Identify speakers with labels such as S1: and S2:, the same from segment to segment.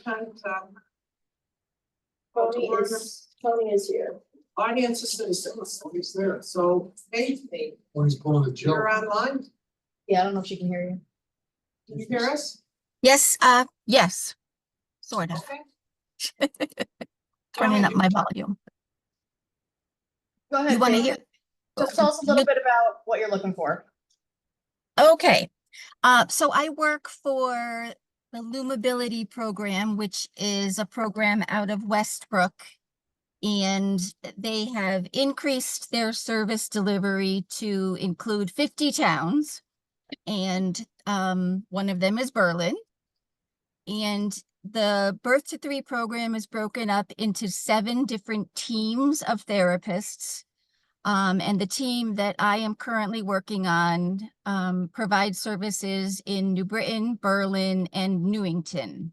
S1: attend,
S2: Tony is here.
S1: audience assistance, he's there, so Faith,
S3: When he's pulling a
S1: you're
S3: joke.
S1: online,
S2: Yeah, I don't know if she can hear you.
S1: can you hear us?
S4: Yes, yes, sort of.
S1: Okay.
S4: Turning up my volume.
S2: Go ahead.
S4: You want to
S2: Faith.
S4: hear?
S2: Just tell us a little bit about what you're looking for.
S4: Okay. So I work for the Lumability program, which is a program out of Westbrook. And they have increased their service delivery to include 50 towns. And one of them is Berlin. And the Birth to 3 program is broken up into 7 different teams of therapists. And the team that I am currently working on provides services in New Britain, Berlin, and Newington.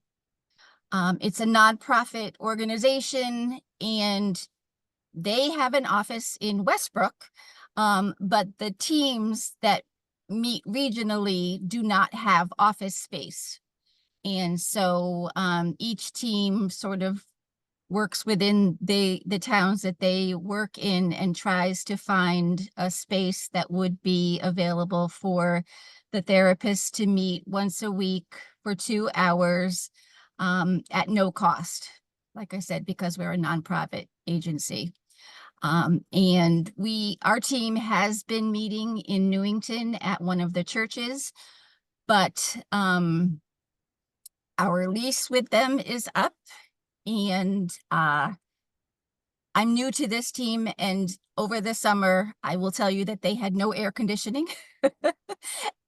S4: It's a nonprofit organization, and they have an office in Westbrook, but the teams that meet regionally do not have office space. And so each team sort of works within the towns that they work in and tries to find a space that would be available for the therapist to meet once a week for 2 hours at no cost. Like I said, because we're a nonprofit agency. And our team has been meeting in Newington at one of the churches, but our lease with them is up. And I'm new to this team, and over the summer, I will tell you that they had no air conditioning.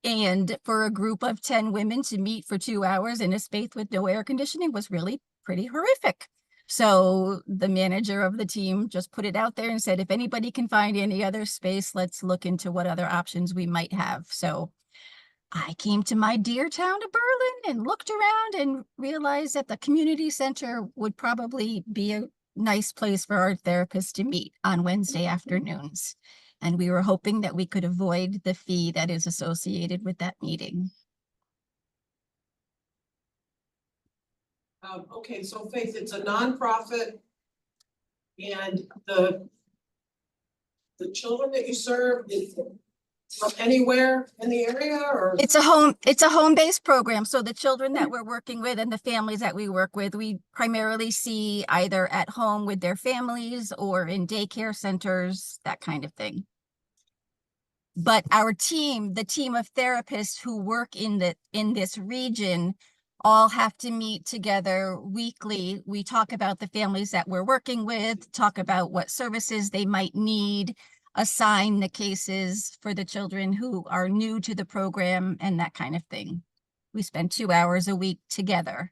S4: And for a group of 10 women to meet for 2 hours in a space with no air conditioning was really pretty horrific. So the manager of the team just put it out there and said, if anybody can find any other space, let's look into what other options we might have. So I came to my dear town of Berlin and looked around and realized that the community center would probably be a nice place for our therapists to meet on Wednesday afternoons. And we were hoping that we could avoid the fee that is associated with that meeting.
S1: Okay, so Faith, it's a nonprofit, and the children that you serve is from anywhere in the area, or?
S4: It's a home-based program. So the children that we're working with and the families that we work with, we primarily see either at home with their families or in daycare centers, that kind of thing. But our team, the team of therapists who work in this region, all have to meet together weekly. We talk about the families that we're working with, talk about what services they might need, assign the cases for the children who are new to the program, and that kind of thing. We spend 2 hours a week together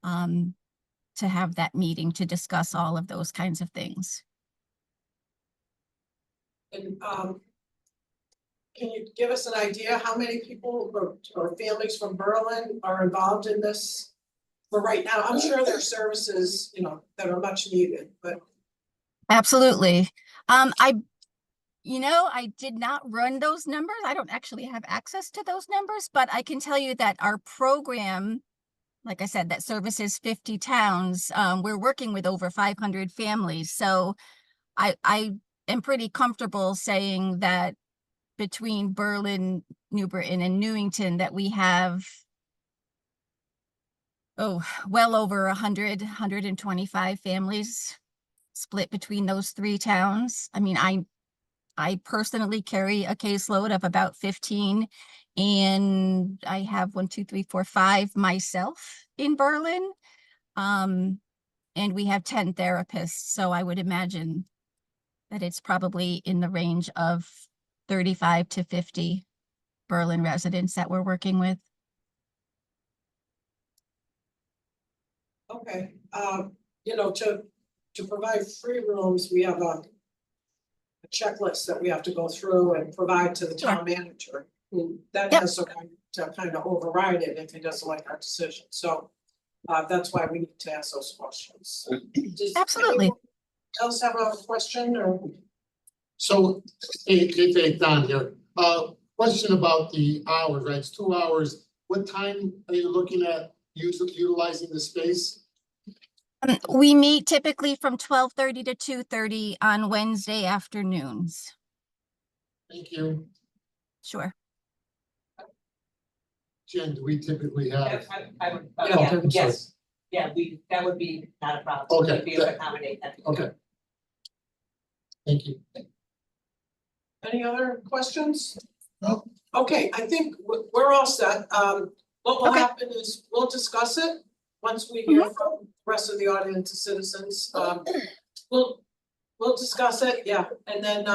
S4: to have that meeting to discuss all of those kinds of things.
S1: And can you give us an idea how many people or families from Berlin are involved in this for right now? I'm sure there are services, that are much needed, but.
S4: Absolutely. I did not run those numbers. I don't actually have access to those numbers, but I can tell you that our program, like I said, that services 50 towns, we're working with over 500 families. So I am pretty comfortable saying that between Berlin, New Britain, and Newington, that we have, well over 125 families split between those 3 towns. I mean, I personally carry a caseload of about 15, and I have 5 myself in Berlin. And we have 10 therapists. So I would imagine that it's probably in the range of 35 to 50 Berlin residents that we're working with.
S1: Okay, to provide free rooms, we have a checklist that we have to go through and provide to the town manager. And that has to kind of override it if he doesn't like our decision. So that's why we need to ask those questions. Does
S4: Absolutely.
S1: anyone else have a question or?
S3: So, hey, Don here. Question about the hours, right? It's 2 hours. What time are you looking at utilizing the space?
S4: We meet typically from 12:30 to 2:30 on Wednesday afternoons.
S3: Thank you.
S4: Sure.
S3: Jen, do we typically have?
S5: I would,
S1: Yeah,
S5: yeah,
S3: I'm sorry.
S5: yes, yeah, that would be not a problem.
S3: Okay,
S5: We'd be able to accommodate that.
S3: Okay. Thank you.
S1: Any other questions?
S3: No.
S1: Okay, I think we're all set. What will
S4: Okay.
S1: happen is we'll discuss it once we hear from the rest of the audience and citizens. We'll discuss it, yeah, and then,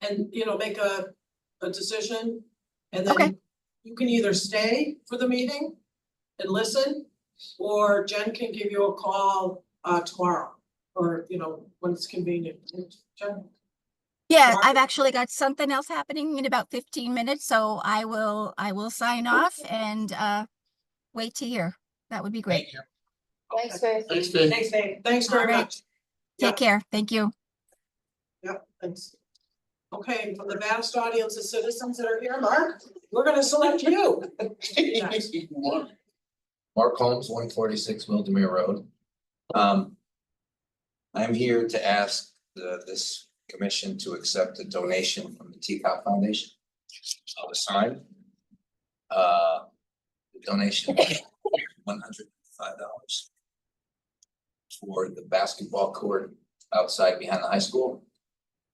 S1: and, you know, make a decision. And
S4: Okay.
S1: then you can either stay for the meeting and listen, or Jen can give you a call, tomorrow, or, you know, when it's convenient. Jen?
S4: Yeah,
S1: Mark?
S4: I've actually got something else happening in about 15 minutes, so I will sign off and wait to hear. That would be great.
S3: Thank you.
S2: Thanks, Faith.
S3: Thanks, Dave.
S5: Thanks, Dave.
S1: Thanks very
S4: All right.
S1: much. Yeah.
S4: Take care. Thank you.
S1: Yep, thanks. Okay, from the vast audience of citizens that are here, Mark, we're gonna select you. Next.
S6: Mark Holmes, 146 Wildemere Road. I'm here to ask this commission to accept a donation from the Teacot Foundation of a sign. The donation is $105 for the basketball court outside behind the high school.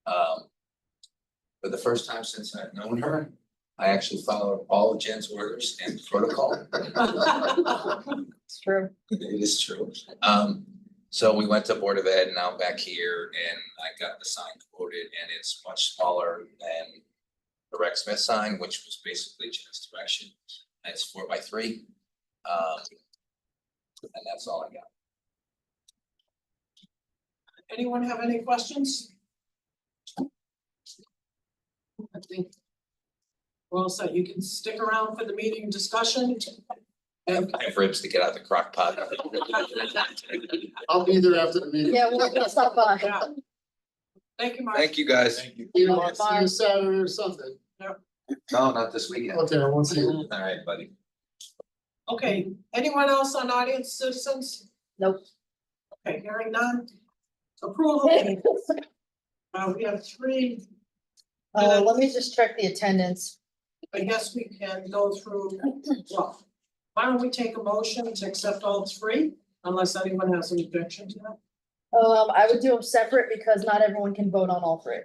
S6: For the first time since I've known her, I actually followed all of Jen's orders and protocol.
S2: It's true.
S6: It is true. So we went to Board of Ed and now I'm back here and I got the sign quoted and it's much smaller than the Rex Smith sign, which was basically Jen's direction. And it's 4x3. And that's all I got.
S1: Anyone have any questions? I think we're all set. You can stick around for the meeting discussion. And
S6: I have ribs to get out the crock pot.
S3: I'll be there after the meeting.
S2: Yeah, we'll stop by.
S1: yeah. Thank you, Mark.
S6: Thank you, guys.
S3: Either I'll see you Saturday or Sunday.
S6: No, not this weekend.
S3: Okay, I won't see you.
S6: All right, buddy.
S1: Okay, anyone else on audience citizens?
S2: Nope.
S1: Okay, hearing none. Approval. We have 3.
S2: Let me just check the attendance.
S1: I guess we can go through, well, why don't we take a motion to accept all 3, unless anyone has an objection to that?
S2: I would do them separate because not everyone can vote on all 3.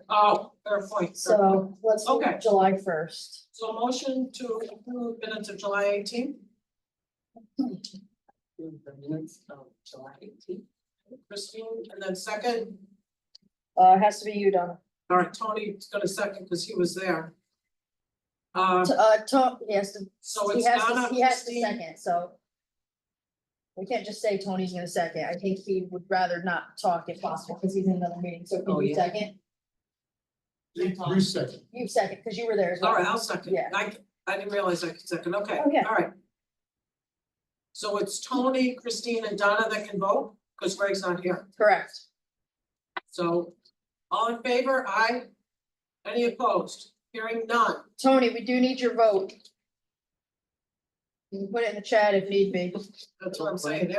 S1: Oh, fair point. fair point.
S2: So let's do
S1: Okay.
S2: July 1st.
S1: So motion to approve minutes of July 18th,
S5: The minutes of July 18th.
S1: Christine, and then second,
S2: It has to be you, Donna.
S1: all right, Tony's gonna second because he was there.
S2: Tom, he has to,
S1: So
S2: he
S1: it's
S2: has
S1: Donna,
S2: to, he has to
S1: Christine,
S2: second, so. We can't just say Tony's gonna second. I think he would rather not talk if possible, because he's in another meeting, so
S5: Oh,
S2: can you
S5: yeah.
S2: second?
S3: You second.
S2: You second, because you were there as well.
S1: all right, I'll second.
S2: Yeah.
S1: I didn't realize I could second, okay,
S2: Okay.
S1: all right. So it's Tony, Christine, and Donna that can vote, because Greg's not here.
S2: Correct.
S1: So, all in favor, aye? Any opposed? Hearing none.
S2: Tony, we do need your vote. You can put it in the chat if need be.
S1: That's what I'm saying.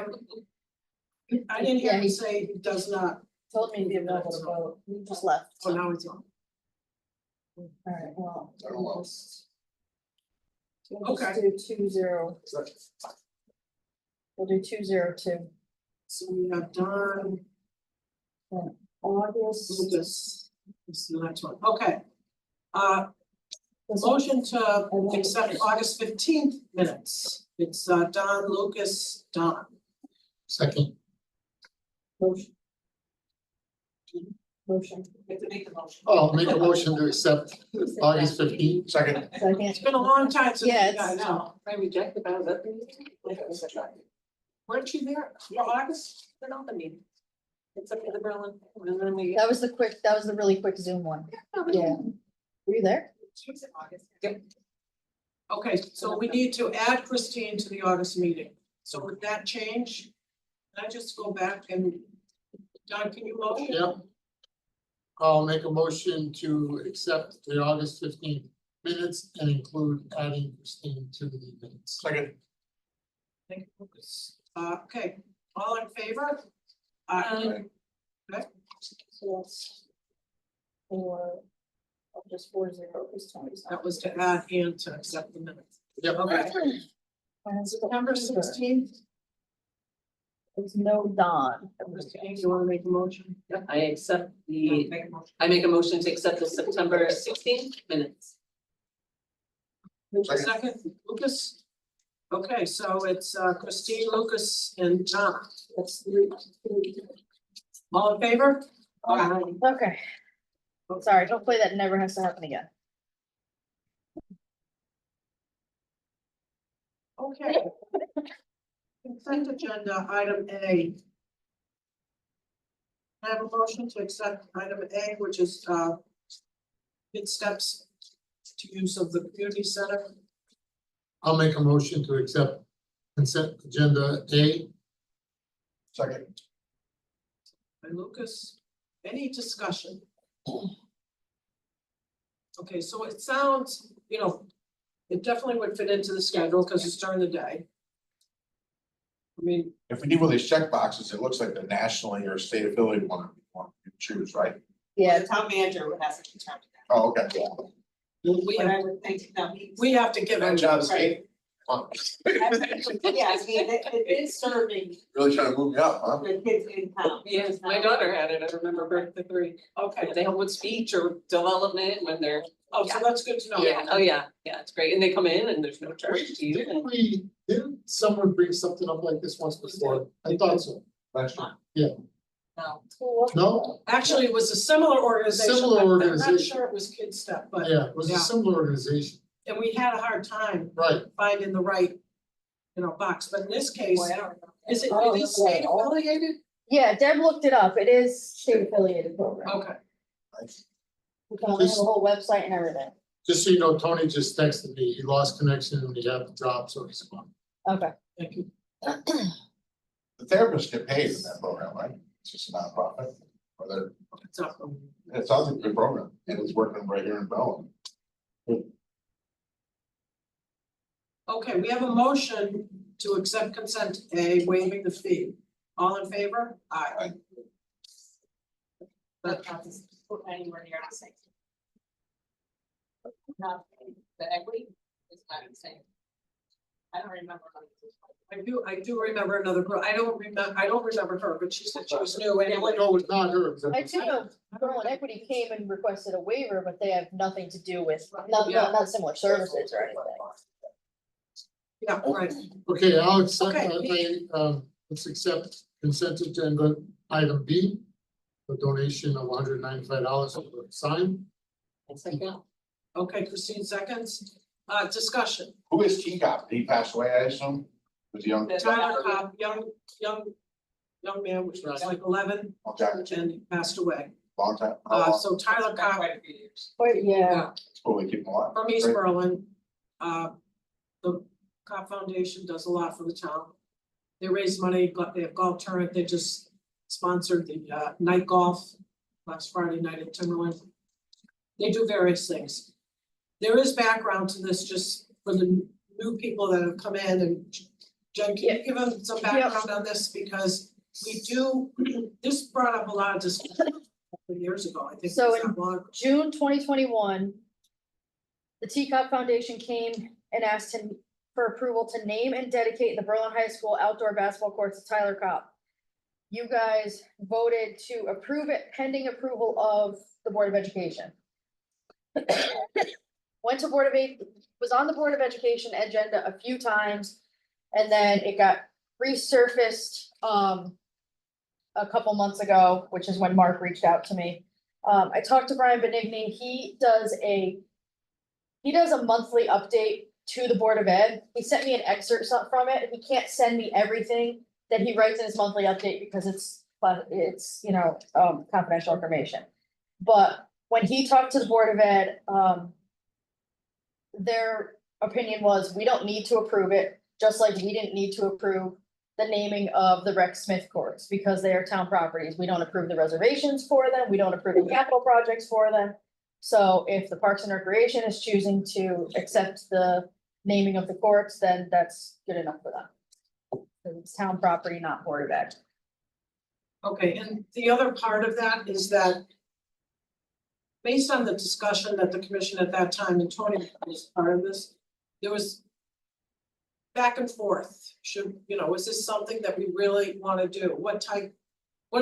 S1: I didn't hear
S2: Yeah,
S1: him
S2: he-
S1: say he does not.
S2: Told me to be available to vote. He just left.
S1: Oh, now he's on.
S2: All right, well.
S6: Oh, well.
S2: We'll just do 2-0. We'll do 2-0-2.
S1: So we have Don,
S2: August.
S1: Lucas. This is the next one. Okay.
S2: This one.
S1: Motion to accept August 15th minutes. It's Don, Lucas, Don.
S3: Second.
S2: Motion. Motion.
S5: We have to make the motion.
S3: Oh, make a motion to accept August 15th. Second.
S2: Second.
S1: It's been a long time since you
S2: Yeah,
S1: guys
S2: it's-
S1: know.
S5: I rejected that, was that the meeting?
S1: Weren't you there? For August?
S5: They're not the meeting. It's up to the Berlin, and then we.
S2: That was the really quick Zoom one. Yeah. Were you there?
S5: Yep.
S1: Okay, so we need to add Christine to the August meeting. So would that change? Can I just go back and, Don, can you motion?
S3: Yep. I'll make a motion to accept the August 15th minutes and include adding Christine to the minutes. Second.
S1: Thank you, Lucas. Okay, all in favor?
S2: So that's for, just 4-0, because Tony's not.
S1: That was to add and to accept the minutes.
S3: Yep.
S1: Okay,
S2: And
S1: September 16th.
S2: There's no Don.
S1: You wanna make a motion?
S5: I accept the, I make a motion to accept the September 16th minutes.
S1: Second, Lucas? Okay, so it's Christine, Lucas, and John. That's three. All in favor?
S2: Okay. Sorry, hopefully that never has to happen again.
S1: Okay. Consent agenda, item A. I have a motion to accept item A, which is good steps to use of the community center.
S3: I'll make a motion to accept consent agenda A. Second.
S1: By Lucas, any discussion? Okay, so it sounds, it definitely would fit into the schedule because it's during the day. I mean,
S7: If we do with these check boxes, it looks like the nationally or state affiliated one you choose, right?
S2: Yeah,
S5: The town manager would have to determine that.
S7: Oh, okay.
S1: we
S5: But I
S1: have,
S5: would think that
S1: we have to give them.
S7: Job's
S1: Right.
S5: Yeah, I mean, it is serving
S7: Really trying to move me up, huh?
S5: the kids in town.
S8: Yes, my daughter had it, I remember her at the 3,
S1: Okay,
S8: they help with speech or development when they're,
S1: oh, so that's good to know.
S8: yeah, oh yeah, it's great, and they come in and there's no charge to you.
S3: Didn't someone bring something up like this once before? I thought so.
S7: Last year.
S8: No.
S3: No?
S1: Actually, it was a similar organization.
S3: Similar
S1: but I'm not
S3: organization.
S1: sure it was Kid Step, but,
S3: Yeah, it was
S1: Yeah.
S3: a similar organization,
S1: and we had a hard time
S3: right?
S1: finding the right, box, but in this case,
S5: Boy, I don't remember.
S1: is it,
S2: Oh,
S1: it is
S2: okay.
S1: state affiliated?
S2: yeah, Deb looked it up. It is state affiliated program.
S1: Okay,
S2: We have a whole website and everything.
S3: Just so you know, Tony just texted me, he lost connection and he had to drop, so he's gone.
S2: Okay.
S1: thank you.
S7: The therapists get paid in that program, right? It's just a nonprofit. Or they're,
S1: It's up.
S7: it sounds like a good program and it's working right here in Berlin.
S1: Okay, we have a motion to accept consent A, waiving the fee. All in favor? Aye.
S5: But not to put anywhere near the same. Not the equity is not the same. I don't remember.
S1: I do remember another girl. I don't remember her, but she said she was new anyway.
S3: No, it's not her.
S2: I do know Berlin Equity came and requested a waiver, but they have nothing to do with,
S1: Yeah.
S2: not similar services or anything.
S1: Yeah, right.
S3: Okay, I'll accept,
S1: Okay.
S3: let's accept consent agenda item B. A donation of $195 for the sign.
S1: Okay, Christine seconds. Discussion.
S7: Who is T-Cop? Did he pass away, I assume? Was he young?
S1: Tyler Cobb, young man, which was like 11,
S7: Okay,
S1: and he passed away.
S7: long time. How long?
S1: So Tyler Cobb
S8: Quite a few years.
S2: But yeah,
S7: It's cool, we keep him alive.
S1: from East
S7: Great.
S1: Berlin. The Cobb Foundation does a lot for the town. They raise money, but they have golf tournament. They just sponsored the night golf last Friday night at Timberland. They do various things. There is background to this just for the new people that have come in, and Jen, can you give them some background on this? Because we do, this brought up a lot of discussion a couple years ago, I think.
S2: So
S1: it's not long.
S2: June 2021, the Teacup Foundation came and asked him for approval to name and dedicate the Berlin High School outdoor basketball courts to Tyler Cobb. You guys voted to approve it pending approval of the Board of Education. Went to was on the Board of Education agenda a few times, and then it got resurfaced a couple months ago, which is when Mark reached out to me. I talked to Brian Benigni. He does a monthly update to the Board of Ed. He sent me an excerpt from it. He can't send me everything that he writes in his monthly update because it's confidential information. But when he talked to the Board of Ed, their opinion was, we don't need to approve it, just like we didn't need to approve the naming of the Rex Smith courts because they are town properties. We don't approve the reservations for them. We don't approve the capital projects for them. So if the Parks and Recreation is choosing to accept the naming of the courts, then that's good enough for them. because it's town property, not Board of Ed.
S1: Okay, and the other part of that is that based on the discussion that the commission at that time, and Tony was part of this, there was back and forth, is this something that we really wanna do? What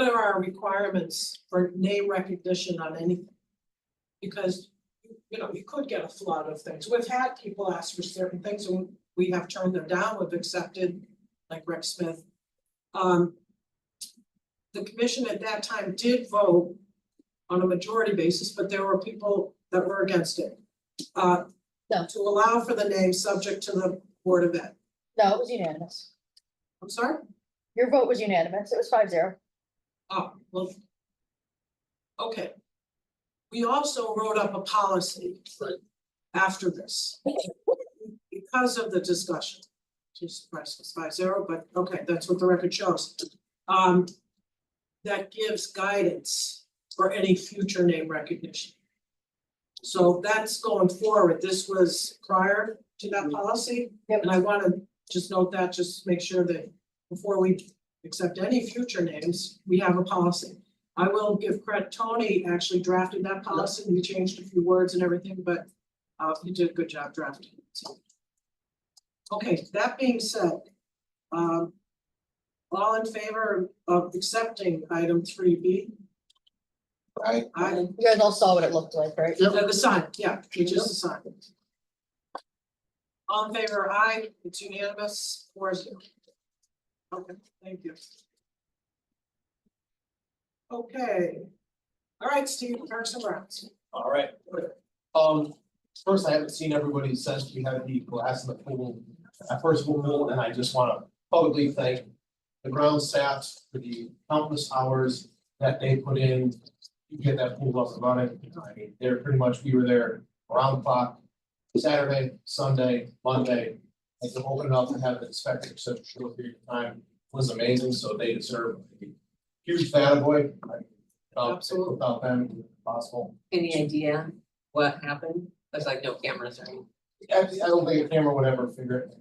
S1: are our requirements for name recognition on anything? Because, you could get a flood of things. We've had people ask for certain things and we have turned them down, we've accepted, like Rex Smith. The commission at that time did vote on a majority basis, but there were people that were against it.
S2: No.
S1: To allow for the name subject to the Board of Ed.
S2: No, it was unanimous.
S1: I'm sorry?
S2: Your vote was unanimous. It was 5-0.
S1: Oh, well. Okay. We also wrote up a policy after this. Because of the discussion. Jesus Christ, it's 5-0, but okay, that's what the record shows. That gives guidance for any future name recognition. So that's going forward. This was prior to that policy.
S2: Yep.
S1: And I want to just note that, just make sure that before we accept any future names, we have a policy. I will give credit, Tony actually drafted that policy. We changed a few words and everything, but he did a good job drafting it. So. Okay, that being said, all in favor of accepting item 3B?
S7: I,
S2: You guys all saw what it looked like, right?
S1: The sign, yeah, which is the sign. All in favor, aye, it's unanimous, 4-0. Okay, thank you. Okay. All right, Steve, Parks and Grounds.
S9: All right. First, I haven't seen everybody since we had the glass in the pool, first pool, and I just want to publicly thank the ground staff for the countless hours that they put in to get that pool up and running. I mean, they're pretty much, we were there around the clock, Saturday, Sunday, Monday, and to open it up and have it inspected for such a short period of time was amazing, so they deserve a huge attaboy.
S1: Absolutely.
S9: Without them, it wouldn't be possible.
S5: Any idea what happened? There's like no cameras or anything.
S9: I don't think a camera would ever figure it.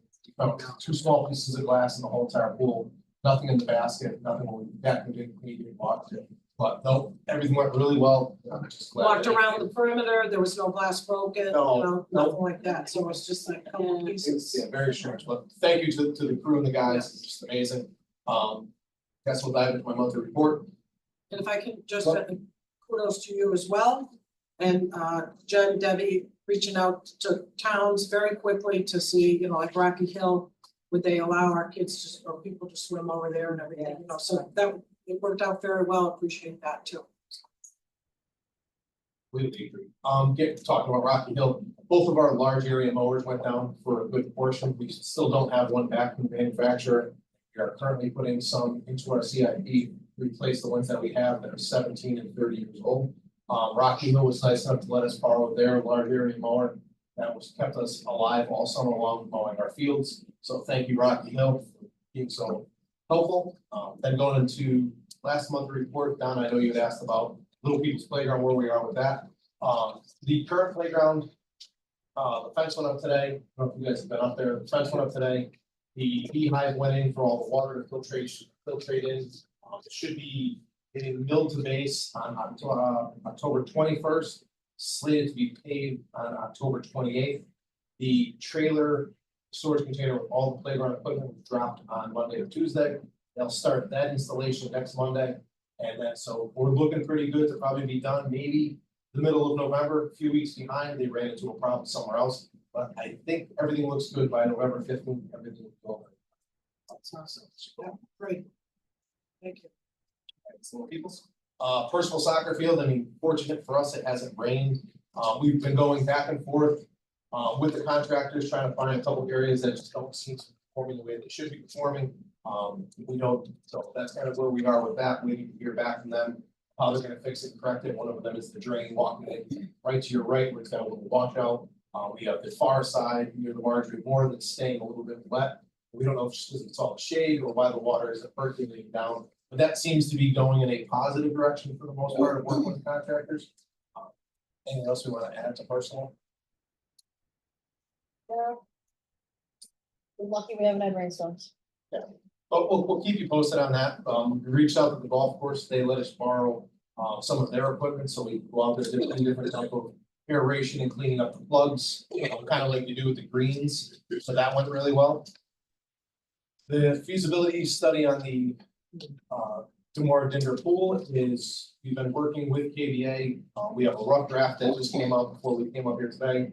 S9: Two small pieces of glass in the whole entire pool, nothing in the basket, nothing that we didn't need to walk to. But no, everything went really well. I'm just glad
S1: Walked
S9: that they-
S1: around the perimeter, there was no glass broken,
S9: No,
S1: nothing like that, so it's just like a couple of pieces.
S9: Yeah, very strange, but thank you to the crew and the guys, it's just amazing. That's what dive into my monthly report.
S1: And if I can just, kudos to you as well. And Jen, Debbie, reaching out to towns very quickly to see, like Rocky Hill, would they allow our kids to, or people to swim over there and everything, so that, it worked out very well, appreciate that too.
S9: Completely agree. Talking about Rocky Hill, both of our large area mowers went down for a good portion. We still don't have one back from the manufacturer. We are currently putting some into our CIP, to replace the ones that we have that are 17 and 30 years old. Rocky Hill was nice enough to let us borrow their large area mower. That was kept us alive all summer long mowing our fields. So thank you, Rocky Hill, for being so helpful. Then going into last month's report, Don, I know you had asked about Little People's Playground, where we are with that. The current playground, the fence went up today. I don't know if you guys have been up there. The fence went up today. The beehive went in for all the water to filtrate in. It should be getting milled to base on October 21st, slated to be paved on October 28th. The trailer storage container with all the playground equipment was dropped on Monday or Tuesday. They'll start that installation next Monday. And then, so we're looking pretty good to probably be done maybe the middle of November, a few weeks behind. They ran into a problem somewhere else. But I think everything looks good by November 15th, everything will go.
S1: That's awesome, yeah, great. Thank you.
S9: Little People's. Personal soccer field, I mean, fortunate for us, it hasn't rained. We've been going back and forth with the contractors, trying to find a couple areas that just don't seem to be performing the way they should be performing. We don't, so that's kind of where we are with that, waiting to hear back from them. How they're gonna fix it and correct it. One of them is the drain walking in right to your right, where it's got a little washout. We have the far side near the Marjorie Moore that's staying a little bit wet. We don't know if it's because it's all shade or why the water isn't percolating down. But that seems to be going in a positive direction for the most part of working with contractors. Anything else we want to add to personal?
S2: Yeah. We're lucky we haven't had rainstorms.
S9: But we'll keep you posted on that. We reached out to the golf course. They let us borrow some of their equipment, so we go out there, different type of aeration and cleaning up the plugs, kind of like you do with the greens. So that went really well. The feasibility study on the Demora Dinder pool is, we've been working with KVA. We have a rough draft that just came out before we came up here today.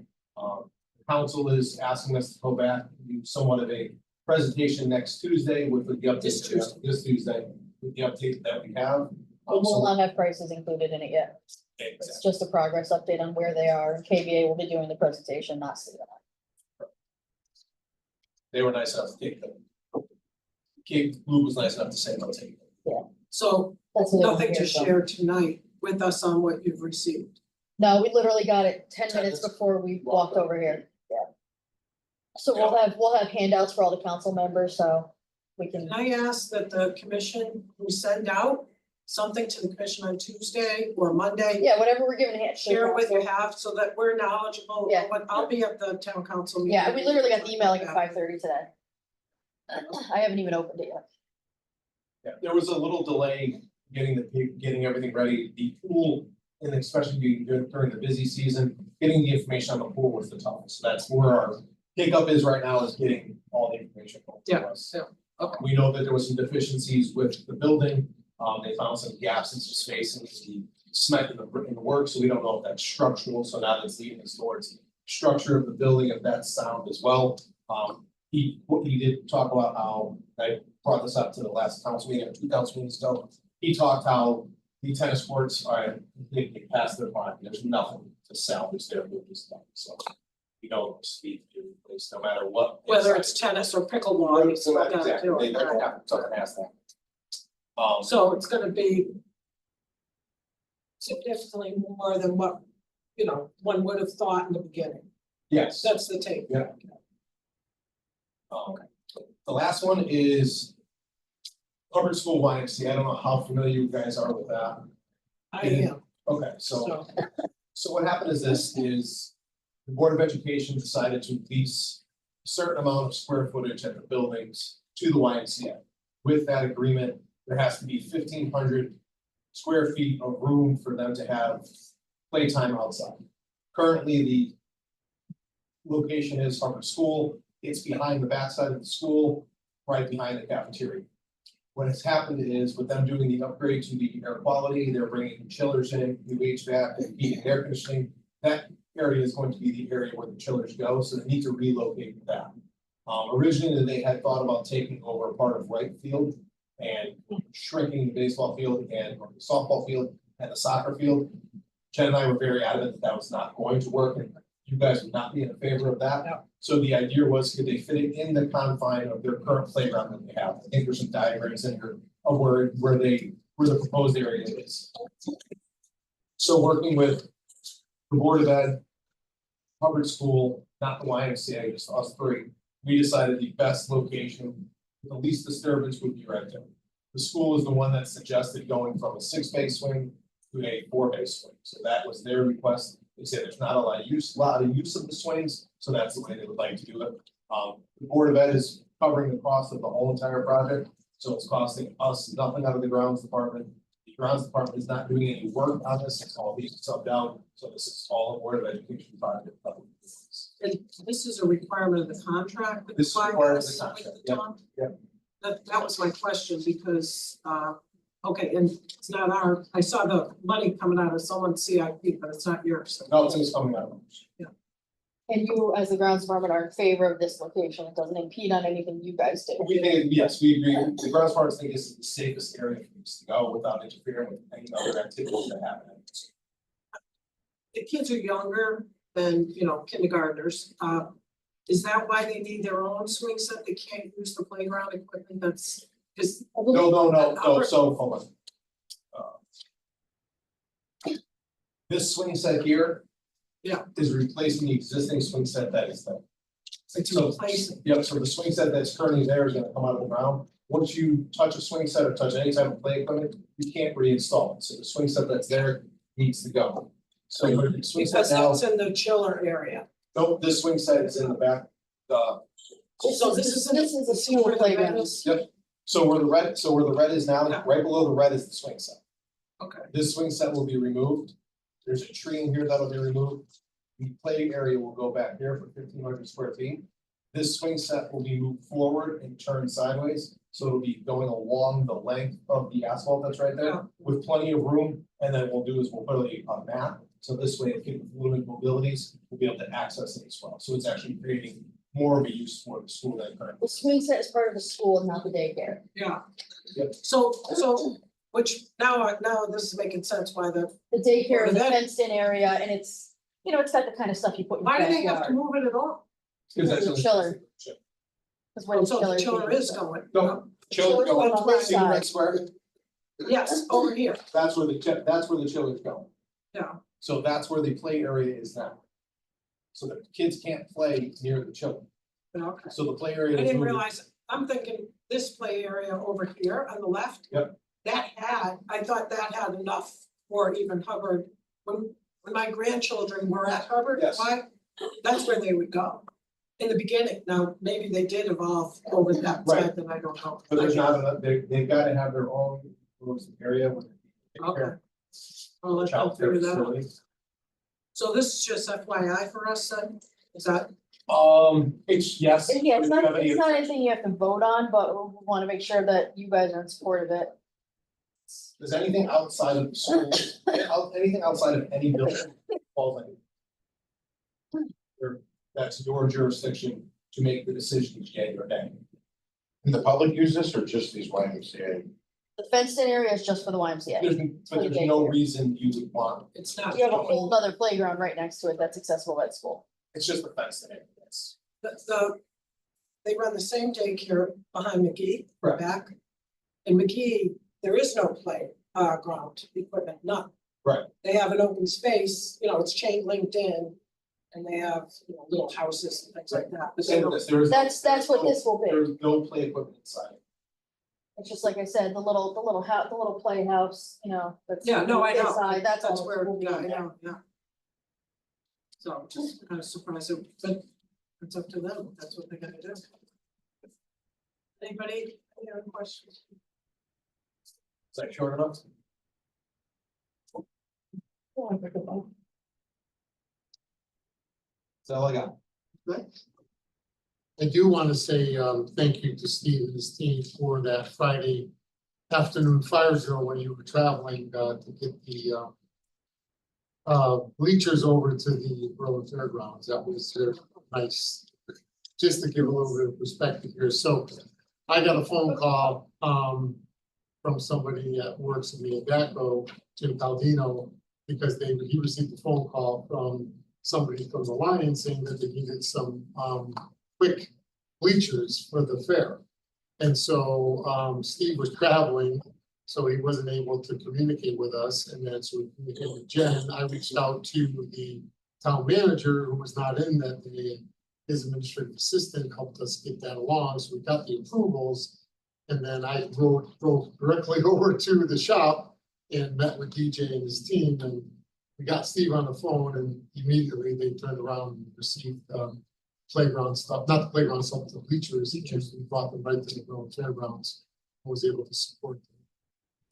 S9: Council is asking us to go back and do somewhat of a presentation next Tuesday with the update. This Tuesday, with the update that we have.
S2: We will not have prices included in it yet. It's just a progress update on where they are, and KVA will be doing the presentation, not CNI.
S9: They were nice enough to take them. Cape Blue was nice enough to say they'll take them.
S1: So
S2: That's what
S1: nothing
S2: we're
S1: to
S2: here for.
S1: share tonight with us on what you've received.
S2: No, we literally got it 10
S9: 10
S2: minutes
S9: minutes.
S2: before we walked over here, yeah. So we'll have handouts for all the council members, so we can,
S1: Can I ask that the commission, we send out something to the commission on Tuesday or Monday?
S2: yeah, whatever we're giving.
S1: Share what you have so that we're knowledgeable
S2: Yeah.
S1: of what, I'll be at the town council meeting.
S2: Yeah, we literally got the email like at 5:30 today. I haven't even opened it yet.
S9: Yeah, there was a little delay getting everything ready. The pool, and especially during the busy season, getting the information on the pool was the toughest. So that's where our hiccup is right now, is getting all the information to us.
S1: yeah, okay.
S9: We know that there was some deficiencies with the building. They found some gaps in some space in the cement in the work, so we don't know if that's structural. So now that's leading us towards structure of the building, if that's sound as well. He did talk about how, I brought this up to the last council meeting, 2 council meetings ago. He talked how the tennis courts are completely past their prime. There's nothing to salvage there with this stuff, so. We don't speed to replace no matter what.
S1: Whether it's tennis or pickleball, you still gotta
S9: Exactly,
S1: do
S9: they
S1: it.
S9: don't have to ask that.
S1: So it's gonna be significantly more than what, you know, one would have thought in the beginning.
S9: Yes.
S1: That's the take.
S9: Yeah. The last one is Hubbard School YMCA. I don't know how familiar you guys are with that.
S1: I am,
S9: Okay, so what happened is the Board of Education decided to lease a certain amount of square footage at the buildings to the YMCA. With that agreement, there has to be 1,500 square feet of room for them to have playtime outside. Currently, the location is Hubbard School. It's behind the backside of the school, right behind the cafeteria. What has happened is, with them doing the upgrade to the air quality, they're bringing chillers in, new HVAC, and heating, air conditioning. That area is going to be the area where the chillers go, so they need to relocate that. Originally, they had thought about taking over part of right field and shrinking the baseball field and the softball field and the soccer field. Jen and I were very adamant that that was not going to work, and you guys would not be in favor of that.
S1: No.
S9: So the idea was, could they fit it in the confine of their current playground that they have? I think there's some diagrams in here of where the proposed area is. So working with the Board of Ed, Hubbard School, not the YMCA, just us 3, we decided the best location, with the least disturbance would be Redmond. The school is the one that suggested going from a 6-bay swing to a 4-bay swing. So that was their request. They said there's not a lot of use of the swings, so that's the way they would like to do it. The Board of Ed is covering the cost of the whole entire project, so it's costing us nothing out of the grounds department. The grounds department is not doing any work on this, it's all being subbed out, so this is all a Board of Education project.
S1: and this is a requirement of the contract. that
S9: This is
S1: requires
S9: required of the
S1: this with
S9: contract,
S1: the
S9: yep,
S1: town?
S9: yep.
S1: That was my question because, okay, and it's not I saw the money coming out of someone's CIP, but it's not yours.
S9: No, it's coming out.
S2: And you, as the grounds department, are in favor of this location. It doesn't impede on anything you guys do.
S9: We think, yes, we agree, the grounds department think this is the safest area for us to go without interfering with any other activities that happen.
S1: The kids are younger than, you know, kindergartners. Is that why they need their own swing set? They can't use the playground equipment that's, is,
S2: I believe-
S9: No, so, hold on. This swing set here.
S1: Yeah.
S9: Is replacing the existing swing set that is there.
S1: it's
S9: So-
S1: replacing.
S9: Yep, so the swing set that's currently there is gonna come out of the ground. Once you touch a swing set or touch any type of play equipment, you can't reinstall it, so the swing set that's there needs to go. So the swing set
S1: Because
S9: now,
S1: that's in the chiller area.
S9: nope, this swing set is in the back,
S1: So this is.
S2: This is a school playground.
S9: Yep. So where the red is now,
S1: Yeah.
S9: right below the red is the swing set.
S1: Okay,
S9: This swing set will be removed. There's a tree in here that'll be removed. The play area will go back here for 1,500 square feet. This swing set will be moved forward and turned sideways, so it'll be going along the length of the asphalt that's right
S1: Yeah.
S9: there with plenty of room. And then what we'll do is we'll put a mat, so this way, if people with limited mobilities will be able to access it as well. So it's actually creating more of a use for the school than currently.
S2: The swing set is part of the school, not the daycare.
S1: yeah.
S9: Yep.
S1: So, which now this is making sense why the,
S2: The daycare is a
S1: That-
S2: fenced in area and it's, you know, it's got the kind of stuff you put in your
S1: why do they have to
S2: backyard.
S1: move it at all?
S9: Because
S2: The
S9: that's
S2: chiller. That's where the
S1: So
S2: chiller
S1: the
S2: is.
S1: chiller is going.
S9: No.
S2: Chiller's
S9: Chiller,
S2: on the
S9: see the red
S2: side.
S9: square?
S1: Yes, over here,
S9: That's where the chiller's going.
S1: yeah.
S9: So that's where the play area is now. So the kids can't play near the chiller.
S1: Okay.
S9: So the play
S1: I
S9: area. is
S1: didn't
S9: moving-
S1: realize, I'm thinking this play area over here on the left.
S9: Yep.
S1: I thought that had enough for even Hubbard, when my grandchildren were at Hubbard,
S9: Yes.
S1: why? That's where they would go. In the beginning, now, maybe they did evolve over that
S9: Right.
S1: side, then I don't know.
S9: But there's not enough, they've gotta have their own rules area with.
S1: Okay. I'll let them
S9: Child care
S1: figure that out.
S9: facility.
S1: So this is just FYI for us then, is that,
S9: It's yes.
S2: Yeah,
S9: but
S2: it's
S9: if you have
S2: not,
S9: any-
S2: it's not anything you have to vote on, but we wanna make sure that you guys are in support of it.
S9: There's anything outside of the school, anything outside of any building, falls in. That's your jurisdiction to make the decisions, yea or nay.
S7: Can the public use this or just these YMCA?
S2: The fenced in area is just for the YMCA.
S9: But there's no reason you would want,
S1: it's not.
S2: You have a whole nother playground right next to it that's accessible at school.
S9: it's just the fence that it's.
S1: They run the same daycare behind McGee,
S9: Correct.
S1: back. In McGee, there is no play, ground equipment, none.
S9: Right.
S1: They have an open space, you know, it's chain linked in, and they have, you know, little houses and things like that, but they
S9: Same
S1: don't.
S9: with this, there is.
S2: That's what this will be.
S9: There's no play equipment inside.
S2: It's just like I said, the little the little playhouse, you know, that's.
S1: Yeah, no, I know,
S2: inside, that's all.
S1: that's where,
S2: will be
S1: yeah, I
S2: in there.
S1: know, yeah. So just kind of surprised, but it's up to them, that's what they're gonna do. Anybody, any other questions?
S9: Is that short enough? That's all I got.
S3: I do want to say, thank you to Steve and his team for that Friday afternoon fire drill when you were traveling, to get the bleachers over to the Berlin Fairgrounds. That was nice. Just to give a little bit of perspective here. So I got a phone call, from somebody that works in the ADACO, Jim Caldino, because he received a phone call from somebody from the Lions saying that they needed some, quick bleachers for the fair. And so, Steve was traveling, so he wasn't able to communicate with us, and then so we communicated with Jen. I reached out to the town manager, who was not in that day. His administrative assistant helped us get that along, so we got the approvals. And then I drove directly over to the shop and met with DJ and his team, and we got Steve on the phone, and immediately they turned around and received playground stuff, not the playground stuff, the bleachers, we brought them right to the Berlin Fairgrounds. I was able to support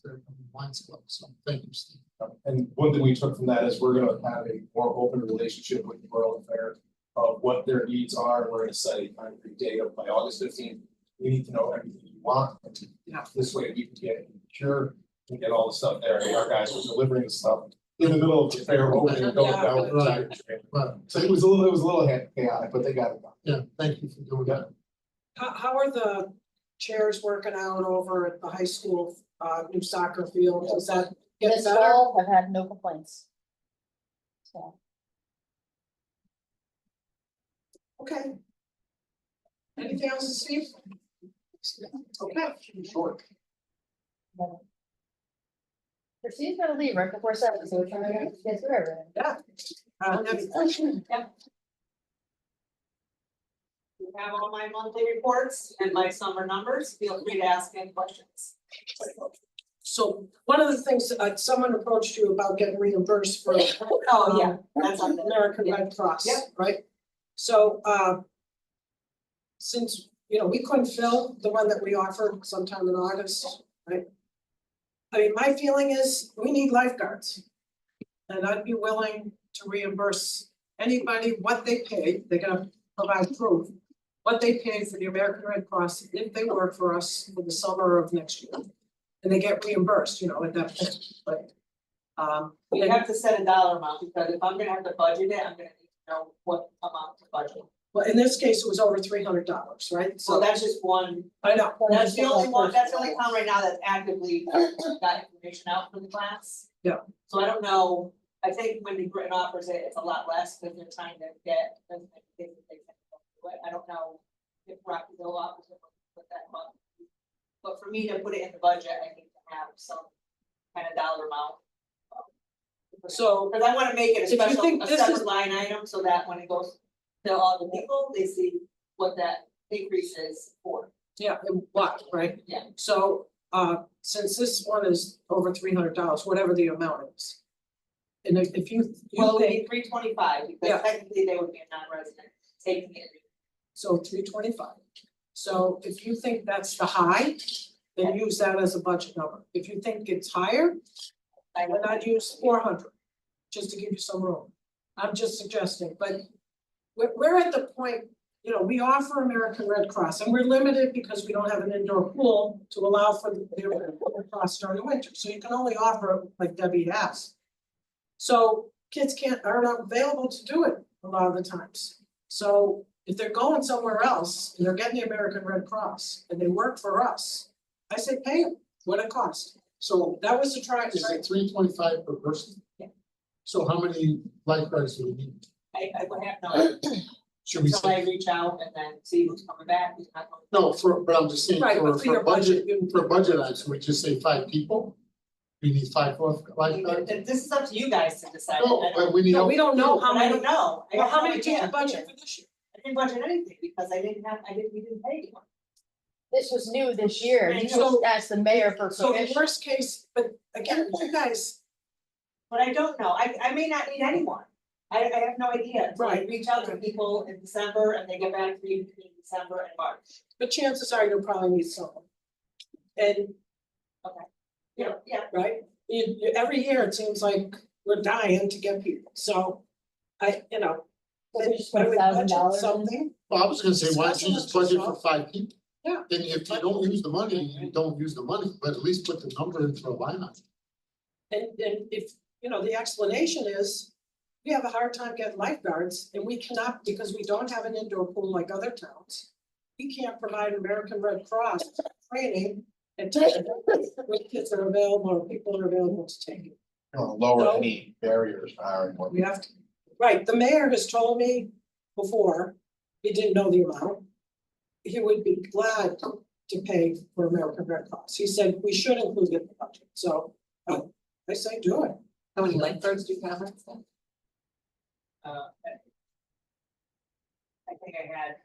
S3: the Lions Club, so thank you, Steve.
S9: And one thing we took from that is we're gonna have a more open relationship with the Berlin Fair of what their needs are. We're gonna set a concrete date of by August 15th. We need to know everything you want, and
S1: Yeah.
S9: this way we can get cure and get all the stuff there. And our guys were delivering the stuff in the middle of the fair opening and going down the entire train.
S3: But,
S9: So it was a little chaotic, but they got it done.
S3: yeah, thank you for doing that.
S1: How are the chairs working out over at the high school, new soccer field, is that getting
S2: This
S1: better?
S2: fall, I've had no complaints. So,
S1: Okay. Anything else, Steve? Okay,
S9: Short.
S2: Christine's gotta leave right before 7, so we're trying to get through everything.
S1: yeah. Next,
S8: You have all my monthly reports and my summer numbers, feel free to ask any questions.
S1: so one of the things, someone approached you about getting reimbursed for.
S8: Oh, yeah, that's on there.
S1: American Red Cross,
S8: Yep.
S1: right? So, since you know, we couldn't fill the one that we offered sometime in August, right? I mean, my feeling is we need lifeguards. And I'd be willing to reimburse anybody what they paid, they're gonna provide proof. What they paid for the American Red Cross if they work for us for the summer of next year. And they get reimbursed, you know, at that point, but.
S8: We have to set a dollar amount, because if I'm gonna have to budget it, I'm gonna need to know what amount to budget.
S1: Well, in this case, it was over $300, right?
S8: So that's just one,
S1: I know.
S8: that's the only one, that's the only town right now that's actively got information out for the class.
S1: Yeah.
S8: So I don't know, I think when New Britain offers it, it's a lot less, because they're trying to get as many things as they can. But I don't know if Rockville offers it, what that month. But for me to put it in the budget, I need to have some kind of dollar amount.
S1: So,
S8: Because I wanna make it a
S1: If you
S8: special,
S1: think
S8: a
S1: this is-
S8: separate line item, so that when it goes to all the people, they see what that increase is for.
S1: yeah, and what, right?
S8: Yeah.
S1: So, since this one is over $300, whatever the amount is. And if you
S8: Well, it would
S1: think,
S8: be $325,
S1: Yeah.
S8: because technically they would be a non-resident taking it.
S1: so $325. So if you think that's the high, then use that as a budget number. If you think it's higher,
S8: I
S1: then I'd use 400, just to give you some room. I'm just suggesting, but we're at the point, you know, we offer American Red Cross and we're limited because we don't have an indoor pool to allow for the Red Cross during the winter, so you can only offer like Debbie asked. So kids aren't available to do it a lot of the times. So if they're going somewhere else and they're getting the American Red Cross and they work for us, I say pay them what it costs. So that was to try.
S3: Is it $325 per person?
S8: Yeah.
S3: So how many lifeguards do we need?
S8: I would have no,
S3: Should we
S8: until I
S3: say,
S8: reach out and then see who's coming back, who's not coming.
S3: no, but I'm just saying,
S1: Right, but for your budget,
S3: for budget items, we just say 5 people? We need 5 lifeguards?
S8: This is up to you guys to decide.
S3: No,
S8: I
S3: but
S8: don't,
S3: we need.
S1: No, we don't know how
S8: but I
S1: many,
S8: don't know. I
S1: well,
S8: have
S1: how
S8: no
S1: many did you
S8: idea.
S1: budget for this year?
S8: I didn't budget anything, because we didn't pay anyone.
S2: This was new this year, you
S1: So-
S2: just asked the mayor for
S1: So the
S2: permission.
S1: worst case, but again, you guys,
S8: But I don't know, I may not need anyone, I have no idea, so I
S1: Right.
S8: reach out to people in December and they get back to me between December and March.
S1: but chances are you'll probably need someone. And,
S8: Yeah,
S1: right, every year it seems like we're dying to get people, so you know.
S2: So we just put
S1: I would budget
S2: $1,000 in?
S1: something,
S3: Well, I was gonna say, why don't you just budget for
S1: Discuss
S3: 5 people?
S1: Yeah.
S3: Then if you don't use the money, you don't use the money, but at least put the number into a line item.
S1: and if, you know, the explanation is. We have a hard time getting lifeguards and we cannot, because we don't have an indoor pool like other towns. We can't provide American Red Cross training and teaching when kids are available or people are available to take it.
S7: Lower
S1: No.
S7: any barriers to hiring more.
S1: We have to, right, the mayor has told me before, he didn't know the amount. He would be glad to pay for American Red Cross. He said we should include it in the budget, so I say do it.
S5: How many lifeguards do you have right now?
S8: I think I had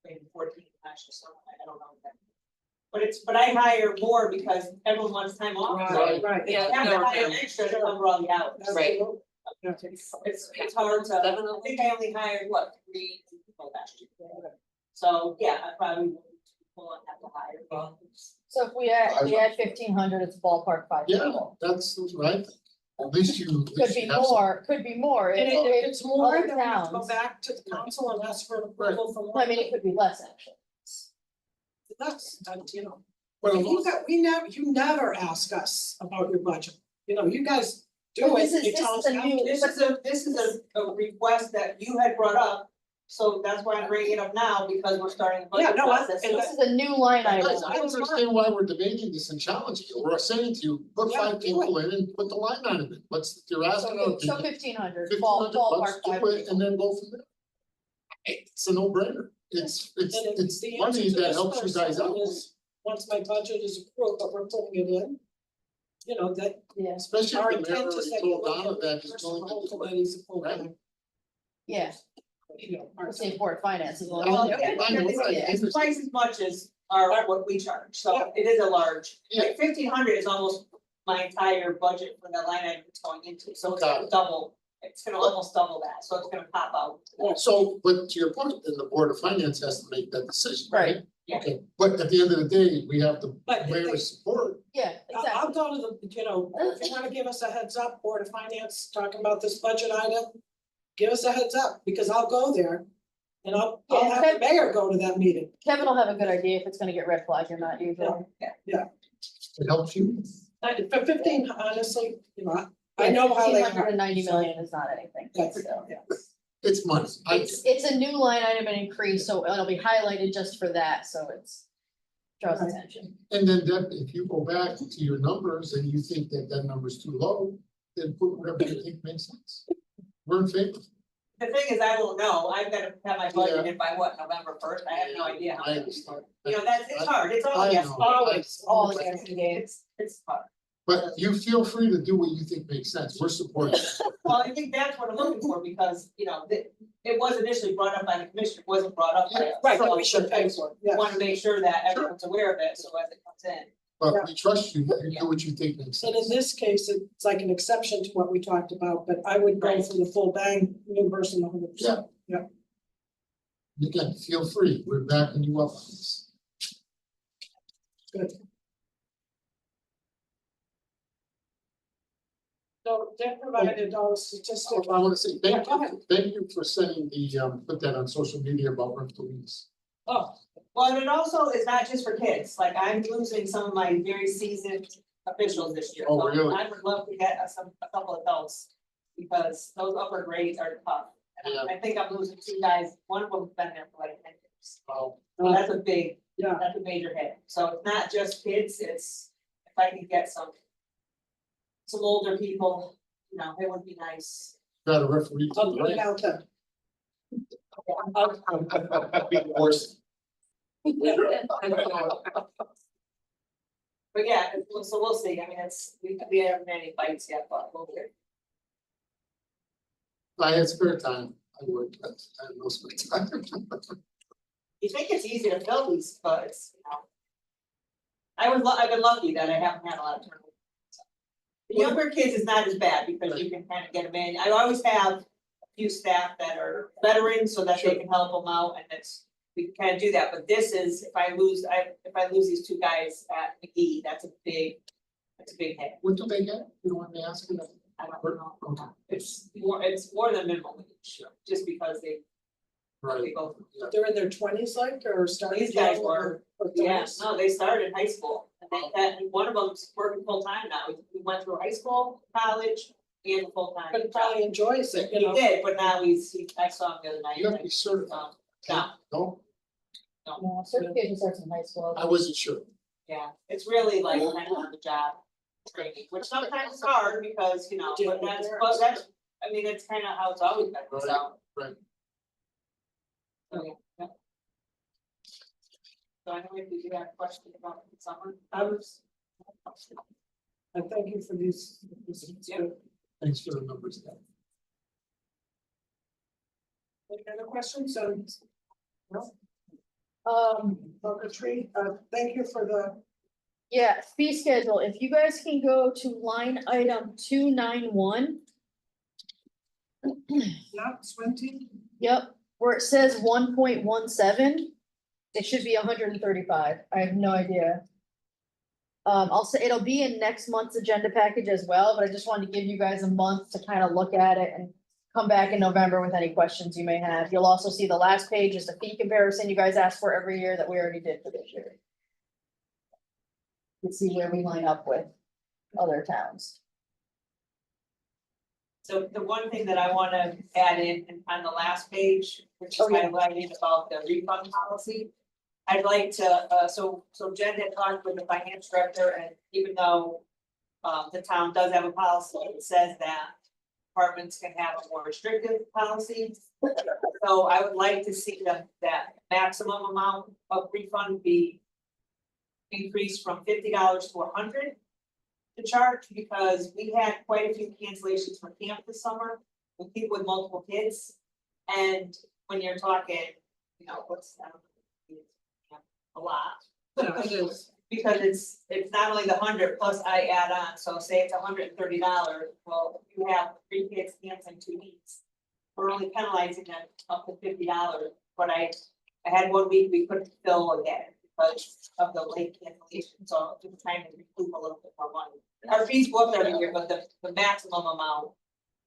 S8: maybe 14 last year, so I don't know exactly. But I hire more because everyone wants time off, so
S1: Right, right.
S5: Yeah,
S8: I have to
S5: no,
S8: hire
S5: no.
S8: extra to cover all the hours.
S5: Right.
S1: Absolutely.
S8: It's hard to,
S5: Seven of
S8: I think I only hired, what, 3 people last year. So, yeah, I probably will have to hire, well,
S2: So if we add 1,500, it's ballpark 5
S3: Yeah,
S2: people.
S3: that's right. At least you.
S2: Could be more, could be more.
S1: And if
S2: If-
S1: it's more,
S2: other
S1: then we have to go
S2: towns-
S1: back to the council and ask for approval from.
S2: I mean, it could be less actually.
S1: That's, you know,
S3: Well,
S1: you never ask us about your budget, you know, you guys do
S2: But
S1: it.
S2: this is-
S1: you
S2: this
S1: tell
S2: is
S1: us
S2: a
S1: how-
S2: new-
S8: this is a request that you had brought up, so that's why I'm bringing it up now, because we're starting the
S1: Yeah,
S8: budget
S1: no,
S8: process.
S1: and
S2: This is a new line item.
S3: Guys, I don't understand why we're debating this and challenging you. We're saying to you, put
S1: Yeah,
S3: 5
S1: do
S3: people in and put the line item in. Let's, you're asking our
S2: So
S3: opinion.
S2: 1,500,
S3: 1,500,
S2: ballpark
S3: let's
S2: 5
S3: do it and
S2: people.
S3: then go from there. It's a no-brainer. It's
S1: And
S3: it's
S1: the
S3: money
S1: answer to
S3: that
S1: this
S3: helps you guys
S1: person
S3: out,
S1: is, once my budget is approved, but we're putting it in. You know, that
S2: Yeah,
S3: especially
S1: our
S3: if the mayor
S1: intent is
S3: already
S1: that you
S3: told
S1: look
S3: Donna
S1: at
S3: that
S1: the
S3: he's
S1: person
S3: going to do
S1: hopefully
S3: it.
S1: he's a full-time,
S2: yeah,
S1: you know,
S2: the
S1: part-time.
S2: same board of finance is one.
S3: Oh,
S2: Yeah.
S3: I know, right, I
S8: It's
S3: understand.
S8: twice as much as what we charge, so
S1: Yeah.
S8: it is a large,
S3: Yeah.
S8: like 1,500 is almost my entire budget for the line item it's going into, so it's
S3: Got
S8: gonna double. It's gonna almost double that, so it's gonna pop out.
S3: So, but to your point, then the board of finance has to make that decision, right?
S2: Right.
S8: Yeah.
S3: Okay, but at the end of the day, we have the
S1: But
S3: mayor's support.
S2: Yeah,
S1: I'll
S2: exactly.
S1: go to the, if you wanna give us a heads up, Board of Finance, talking about this budget item, give us a heads up, because I'll go there. And I'll
S2: Yeah,
S1: have the mayor go to that meeting.
S2: Kevin will have a good idea if it's gonna get red flagged or not usually.
S3: It helps you.
S1: For 15, honestly, I know how they
S2: Fifteen hundred
S1: are.
S2: and 90 million is not anything,
S1: That's-
S2: so.
S1: yeah.
S3: It's money.
S2: It's a new line item and increase, so it'll be highlighted just for that, so it's draws
S1: Right.
S2: attention.
S3: And then Deb, if you go back to your numbers and you think that that number's too low, then put whatever you think makes sense. We're in favor.
S8: The thing is, I won't know, I've gotta have my budget in by what, November first, I have no idea how.
S3: I understand.
S8: It's hard, it's all,
S3: I
S8: yes,
S3: know.
S1: Always.
S2: All the guessing games.
S8: it's hard.
S3: But you feel free to do what you think makes sense. We're supporting.
S8: Well, I think that's what I'm looking for, because, it was initially brought up by the commission, it wasn't brought up by us.
S1: Right,
S8: So
S1: that we should pay for it, yeah.
S8: Want to make sure that everyone's aware of it, so as it comes in.
S3: But we trust you, you do what you think makes
S1: And in
S3: sense.
S1: this case, it's like an exception to what we talked about, but I would go
S8: Right.
S1: for the full bang reimbursement 100%.
S3: Again, feel free. We're backing you up on this.
S1: Good. So Deb provided all the statistics.
S3: I wanna say thank
S1: Yeah, go
S3: you, thank you for sending put that on social media about employees.
S1: Oh,
S8: Well, and it also is not just for kids, like I'm losing some of my very seasoned officials this year.
S3: Oh,
S8: So
S3: really?
S8: I would love to get a couple adults, because those upper grades are tough. And I think I'm losing two guys, one of them's been there for like 10 years.
S3: Wow.
S8: So that's a big,
S1: yeah.
S8: that's a major hit. So it's not just kids, it's, if I can get some older people, it would be nice.
S3: Got a referee. to
S1: I'll
S3: the
S1: put it
S3: right.
S1: out there.
S8: But yeah, so we'll see. I mean, we haven't had any fights yet, but we'll get.
S3: If I had spare time, I would, but I have no spare time.
S8: You think it's easy to fill these, but I've been lucky that I haven't had a lot of turnover. The younger kids is not as bad, because you can kind of get them in. I always have a few staff that are veterans, so that they can help them out, and we can kind of do that, but this is, if I lose these two guys at McGee, that's a big hit.
S3: What do they get? You don't want me asking them?
S8: I don't know.
S3: Okay.
S8: It's more than minimum wage, just because they
S3: Right.
S8: go.
S1: They're in their 20s, like, or starting.
S8: These guys
S1: young
S8: were,
S1: or
S8: Yeah,
S1: 30s?
S8: no, they started in high school, and one of them's working full time now, he went through high school, college, and full time.
S1: But he probably enjoys it,
S8: He did, but now I saw him the other night.
S3: You have to be certified.
S8: No,
S3: No,
S2: No, certification starts in high school.
S3: I wasn't sure.
S8: yeah, it's really like kind of on the job training, which sometimes is hard, because, but that's, I mean, it's kind of how it's always been, so.
S3: Right.
S8: So, yeah. So I know if you have questions about the summer.
S1: I thank you for these. It's
S8: Yeah.
S1: good.
S3: Thanks for the numbers. Deb.
S1: Any other questions? No? Dr. Tree, thank you for the,
S2: Yeah, fee schedule, if you guys can go to line item 291.
S1: not swim team?
S2: Yep, where it says 1.17. It should be 135. I have no idea. I'll say it'll be in next month's agenda package as well, but I just wanted to give you guys a month to kind of look at it and come back in November with any questions you may have. You'll also see the last page is the fee comparison you guys ask for every year that we already did for this year. Let's see where we line up with other towns.
S8: So the one thing that I wanna add in on the last page, which is
S2: Oh, yeah.
S8: highlighted about the refund policy. I'd like to, so Jen had talked with the finance director, and even though the town does have a policy, it says that departments can have a more restrictive policy. So I would like to see that maximum amount of refund be increased from $50 to $100 to charge, because we had quite a few cancellations for camp this summer with people with multiple kids. And when you're talking, a lot.
S1: Yeah, it is.
S8: Because it's not only the 100 plus I add on, so say it's $130, well, if you have 3 kids canceling 2 weeks. We're only penalizing them up to $50, but I had 1 week we couldn't fill again, because of the late cancellation, so we're trying to recoup a little bit more money. Our fees go up every year, but the maximum amount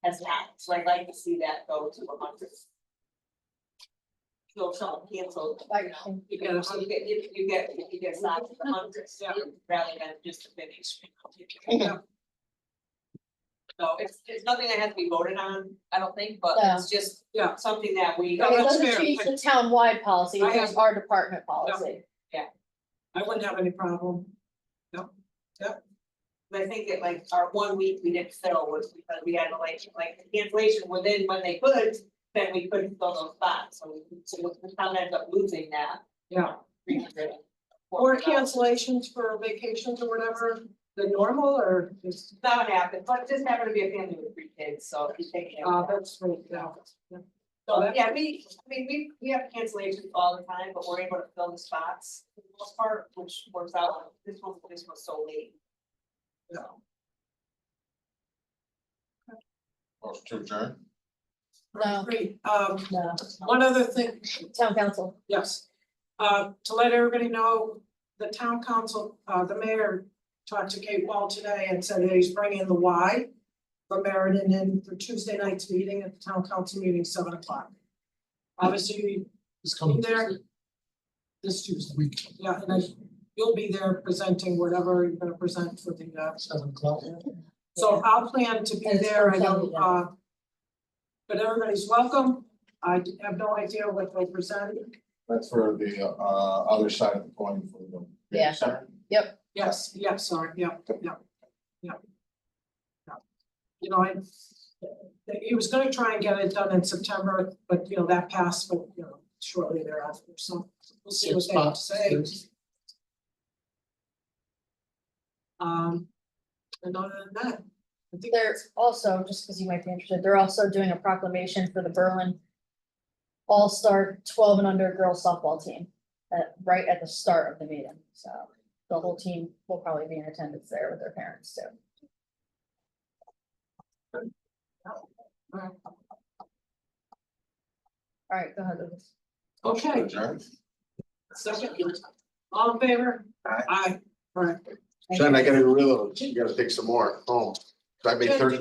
S8: has not, so I'd like to see that go to 100. So if someone canceled, you know, you get, you get lots of hundreds, rather than just a finish.
S1: Yeah.
S8: So it's nothing that has to be voted on, I don't think, but
S2: Yeah.
S8: it's just
S1: Yeah.
S8: something that we.
S1: No,
S2: It
S1: that's
S2: doesn't
S1: fair.
S2: change the town-wide policy,
S1: I
S2: it's just our department policy.
S1: I wouldn't have any problem.
S8: I think that like our 1 week we didn't fill was because we had like cancellation within when they could, then we couldn't fill those spots, so the town ended up losing that.
S1: Yeah.
S8: 300.
S1: Or cancellations for vacations or whatever, the normal or just,
S8: That would happen, but it just happened to be a family with 3 kids, so if you take it.
S1: that's right, yeah.
S8: So, yeah, we have cancellations all the time, but we're able to fill the spots for the most part, which works out. This was so late.
S1: Yeah.
S7: Motion to adjourn.
S2: No.
S1: Great,
S2: No,
S1: one other thing,
S2: town council,
S1: yes. To let everybody know, the town council, the mayor talked to Kate Wall today and said that he's bringing the Y for Meriden in for Tuesday night's meeting at the town council meeting, 7:00. Obviously,
S3: It's coming
S1: There.
S3: Tuesday,
S1: this Tuesday,
S3: week,
S1: yeah, and then you'll be there presenting whatever you're gonna present for the,
S3: 7:00.
S1: so I'll plan to be
S2: And it's
S1: there, I
S2: first on
S1: know,
S2: the
S1: but everybody's welcome. I have no idea what they'll present.
S7: That's for the other side of the coin for the.
S2: Yeah.
S7: Center.
S1: Yes, sorry, yeah. You know, he was gonna try and get it done in September, but you know, that passed, but you know, shortly thereafter, so we'll see what they have to say. And other than that, I think.
S2: they're also, just because you might be interested, they're also doing a proclamation for the Berlin All-Star 12 and under girls softball team, right at the start of the meeting, so the whole team will probably be in attendance there with their parents too. All right, go ahead, Lucas.
S7: Motion to
S1: Okay,
S7: adjourn.
S1: second, all in favor?
S7: Aye.
S1: Aye, all right.
S7: Jen, I gotta reload, you gotta take some more home. So I made
S1: Jen,
S7: 30